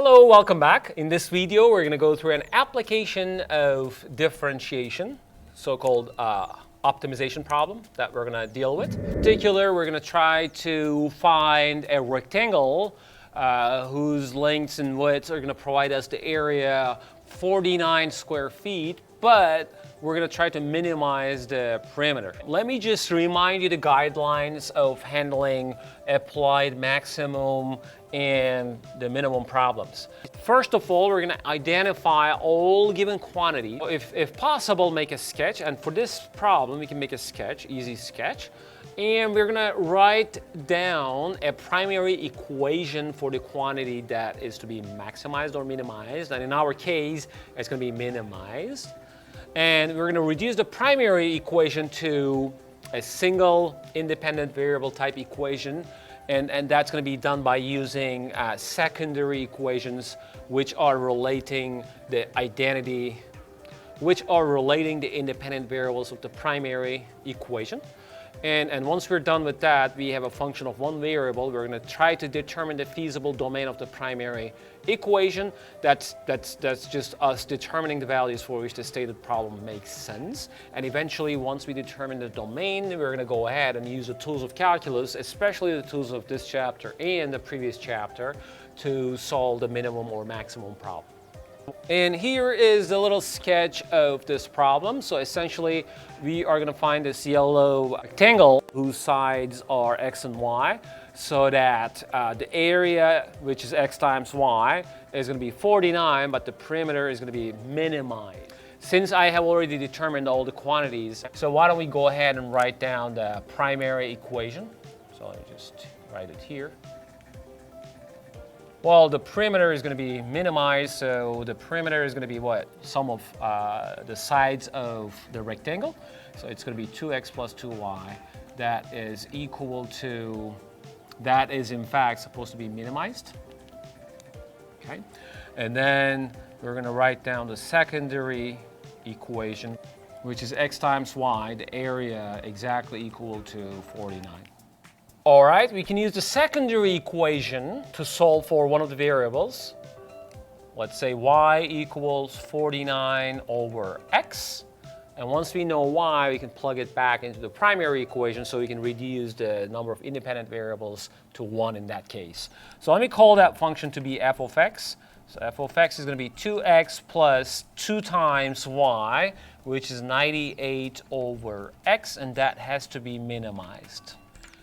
Hello, welcome back. In this video, we're going to go through an application of differentiation, so-called optimization problem that we're going to deal with. In particular, we're going to try to find a rectangle whose lengths and widths are going to provide us the area 49 square feet, but we're going to try to minimize the perimeter. Let me just remind you the guidelines of handling applied maximum and the minimum problems. First of all, we're going to identify all given quantity. If possible, make a sketch. And for this problem, we can make a sketch, easy sketch. And we're going to write down a primary equation for the quantity that is to be maximized or minimized. And in our case, it's going to be minimized. And we're going to reduce the primary equation to a single independent variable type equation. And that's going to be done by using secondary equations which are relating the independent variables of the primary equation. And once we're done with that, we have a function of one variable. We're going to try to determine the feasible domain of the primary equation. That's just us determining the values for which the stated problem makes sense. And eventually, once we determine the domain, we're going to go ahead and use the tools of calculus, especially the tools of this chapter and the previous chapter, to solve the minimum or maximum problem. And here is the little sketch of this problem. So essentially, we are going to find this yellow rectangle whose sides are x and y, so that the area, which is x times y, is going to be 49, but the perimeter is going to be minimized. Since I have already determined all the quantities, so why don't we go ahead and write down the primary equation. So let me just write it here. Well, the perimeter is going to be minimized, so the perimeter is going to be what? Sum of the sides of the rectangle. So it's going to be 2x plus 2y. That is equal to, that is in fact supposed to be minimized. Okay. And then we're going to write down the secondary equation, which is x times y, the area exactly equal to 49. All right, we can use the secondary equation to solve for one of the variables. Let's say y equals 49 over x. And once we know y, we can plug it back into the primary equation so we can reduce the number of independent variables to 1 in that case. So let me call that function to be f of x. So f of x is going to be 2x plus 2 times y, which is 98 over x, and that has to be minimized.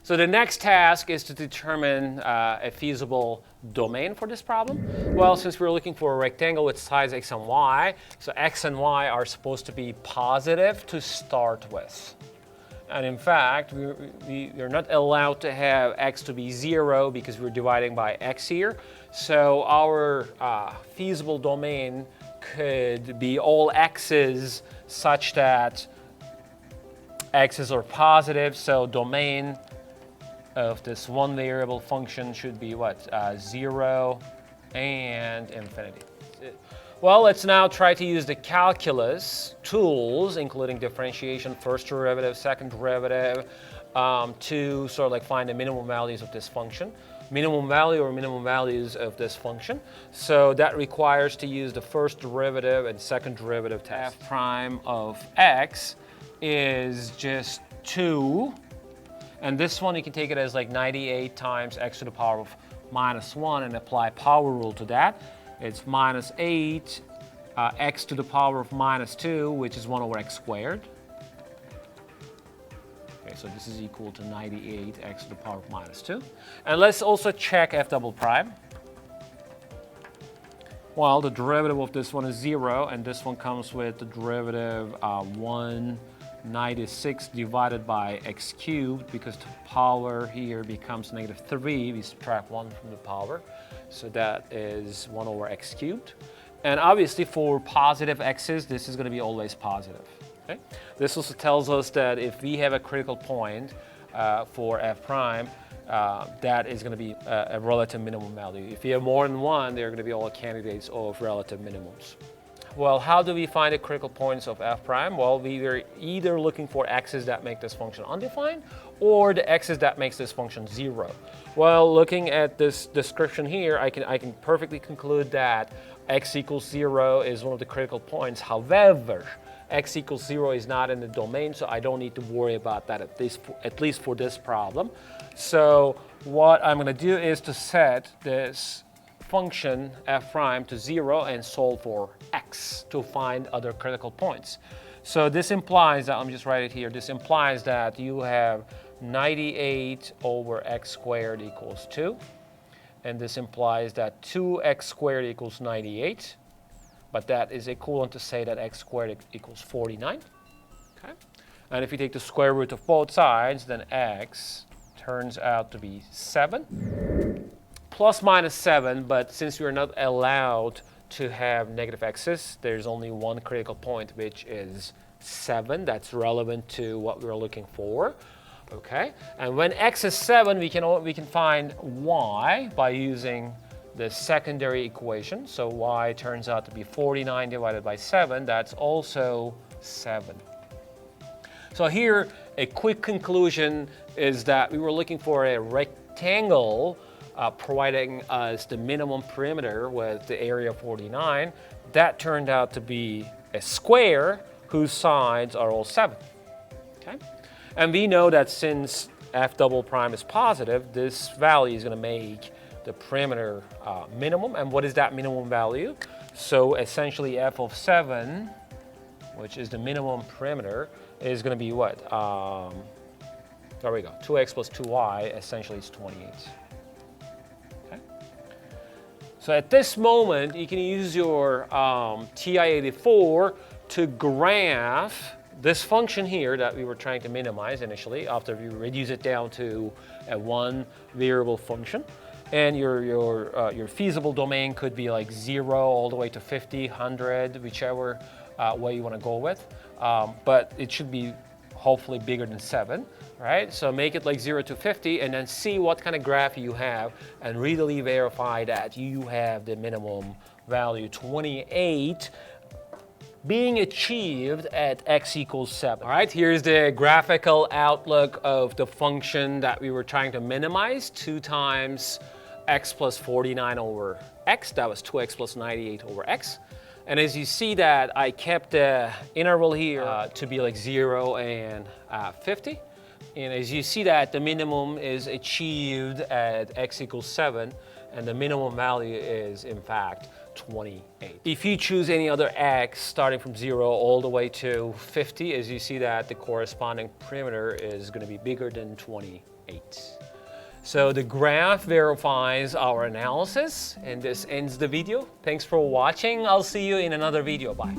So the next task is to determine a feasible domain for this problem. Well, since we're looking for a rectangle with sides x and y, so x and y are supposed to be positive to start with. And in fact, we're not allowed to have x to be 0 because we're dividing by x here. So our feasible domain could be all x's such that x's are positive. So domain of this one variable function should be what? 0 and infinity. Well, let's now try to use the calculus tools, including differentiation, first derivative, second derivative, to sort of like find the minimum values of this function. Minimum value or minimum values of this function. So that requires to use the first derivative and second derivative test. F prime of x is just 2. And this one, you can take it as like 98 times x to the power of minus 1 and apply power rule to that. It's minus 8 x to the power of minus 2, which is 1 over x squared. Okay, so this is equal to 98 x to the power of minus 2. And let's also check f double prime. Well, the derivative of this one is 0, and this one comes with the derivative 196 divided by x cubed, because the power here becomes negative 3. We subtract 1 from the power. So that is 1 over x cubed. And obviously for positive x's, this is going to be always positive. Okay? This also tells us that if we have a critical point for f prime, that is going to be a relative minimum value. If you have more than one, they're going to be all candidates of relative minimums. Well, how do we find the critical points of f prime? Well, we are either looking for x's that make this function undefined or the x's that makes this function 0. Well, looking at this description here, I can perfectly conclude that x equals 0 is one of the critical points. However, x equals 0 is not in the domain, so I don't need to worry about that, at least for this problem. So what I'm going to do is to set this function f prime to 0 and solve for x to find other critical points. So this implies that, let me just write it here, this implies that you have 98 over x squared equals 2. And this implies that 2x squared equals 98. But that is equivalent to say that x squared equals 49. Okay? And if you take the square root of both sides, then x turns out to be 7. Plus minus 7, but since we're not allowed to have negative x's, there's only one critical point, which is 7. That's relevant to what we're looking for. Okay? And when x is 7, we can find y by using the secondary equation. So y turns out to be 49 divided by 7. That's also 7. So here, a quick conclusion is that we were looking for a rectangle providing us the minimum perimeter with the area 49. That turned out to be a square whose sides are all 7. Okay? And we know that since f double prime is positive, this value is going to make the perimeter minimum. And what is that minimum value? So essentially f of 7, which is the minimum perimeter, is going to be what? There we go. 2x plus 2y essentially is 28. Okay? So at this moment, you can use your TI-84 to graph this function here that we were trying to minimize initially after we reduce it down to a one variable function. And your feasible domain could be like 0 all the way to 50, 100, whichever way you want to go with. But it should be hopefully bigger than 7, right? So make it like 0 to 50 and then see what kind of graph you have and readily verify that you have the minimum value 28 being achieved at x equals 7. All right, here's the graphical outlook of the function that we were trying to minimize, 2 times x plus 49 over x. That was 2x plus 98 over x. And as you see that, I kept the interval here to be like 0 and 50. And as you see that, the minimum is achieved at x equals 7, and the minimum value is, in fact, 28. If you choose any other x starting from 0 all the way to 50, as you see that, the corresponding perimeter is going to be bigger than 28. So the graph verifies our analysis, and this ends the video. Thanks for watching. I'll see you in another video. Bye.